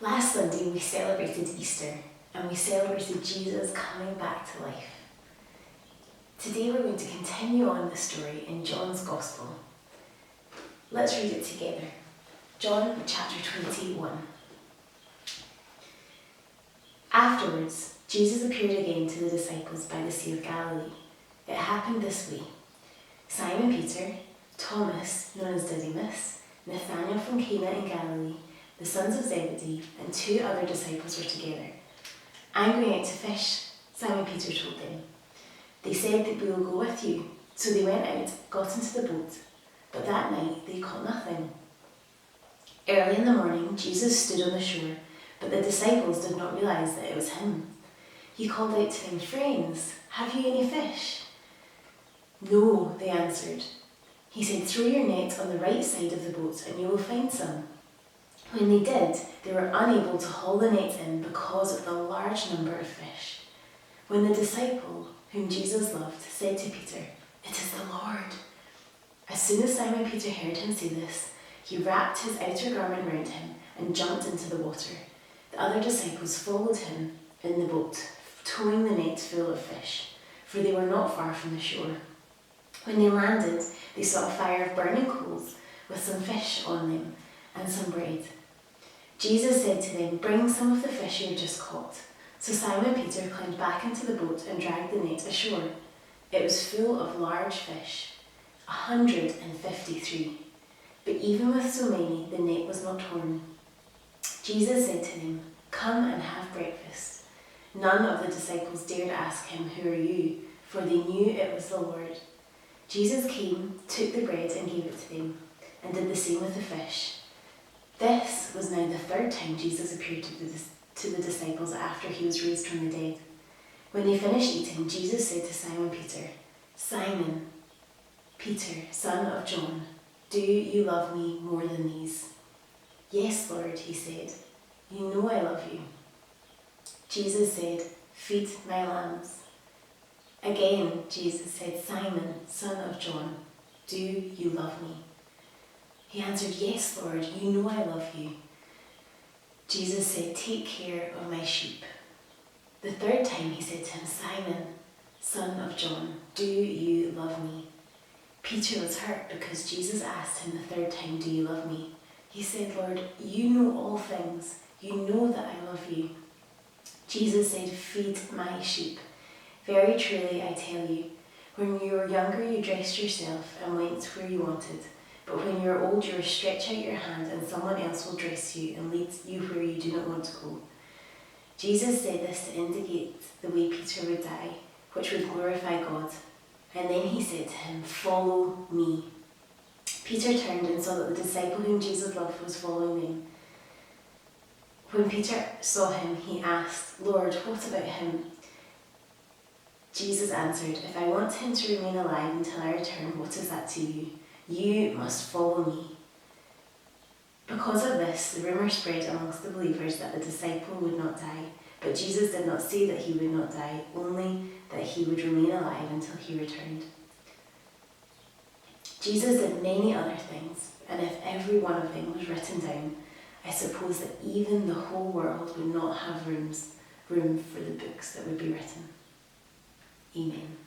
Last Sunday we celebrated Easter and we celebrated Jesus coming back to life. Today we're going to continue on the story in John's Gospel. Let's read it together. John chapter 21. Afterwards, Jesus appeared again to the disciples by the Sea of Galilee. It happened this way. Simon Peter, Thomas, known as Didymus, Nathanael from Cana in Galilee, the sons of Zebedee, and 2 other disciples were together. "I'm going out to fish," Simon Peter told them. They said that we will go with you. So they went out, got into the boat, but that night they caught nothing. Early in the morning, Jesus stood on the shore, but the disciples did not realize that it was him. He called out to them, "Friends, have you any fish?" "No," they answered. He said, "Throw your net on the right side of the boat and you will find some." When they did, they were unable to haul the net in because of the large number of fish. When the disciple whom Jesus loved said to Peter, "It is the Lord." As soon as Simon Peter heard him say this, he wrapped his outer garment round him and jumped into the water. The other disciples followed him in the boat, towing the net full of fish, for they were not far from the shore. When they landed, they saw a fire of burning coals with some fish on them and some bread. Jesus said to them, "Bring some of the fish you have just caught." So Simon Peter climbed back into the boat and dragged the net ashore. It was full of large fish, 153. But even with so many, the net was not torn. Jesus said to them, "Come and have breakfast." None of the disciples dared ask him, "Who are you?" for they knew it was the Lord. Jesus came, took the bread and gave it to them, and did the same with the fish. This was now the 3rd time Jesus appeared to the disciples after he was raised from the dead. When they finished eating, Jesus said to Simon Peter, "Simon, Peter, son of John, do you love me more than these?" "Yes, Lord," he said. "You know I love you." Jesus said, "Feed my lambs." Again, Jesus said, "Simon, son of John, do you love me?" He answered, "Yes, Lord, you know I love you." Jesus said, "Take care of my sheep." The 3rd time he said to him, "Simon, son of John, do you love me?" Peter was hurt because Jesus asked him the 3rd time, "Do you love me?" He said, "Lord, you know all things. You know that I love you." Jesus said, "Feed my sheep. Very truly I tell you, when you were younger you dressed yourself and went where you wanted. But when you are old, you will stretch out your hand and someone else will dress you and lead you where you do not want to go." Jesus said this to indicate the way Peter would die, which would glorify God. And then he said to him, "Follow me." Peter turned and saw that the disciple whom Jesus loved was following them. When Peter saw him, he asked, "Lord, what about him?" Jesus answered, "If I want him to remain alive until I return, what is that to you? You must follow me." Because of this, the rumour spread amongst the believers that the disciple would not die. But Jesus did not say that he would not die, only that he would remain alive until he returned. Jesus did many other things, and if every one of them was written down, I suppose that even the whole world would not have room for the books that would be written. Amen.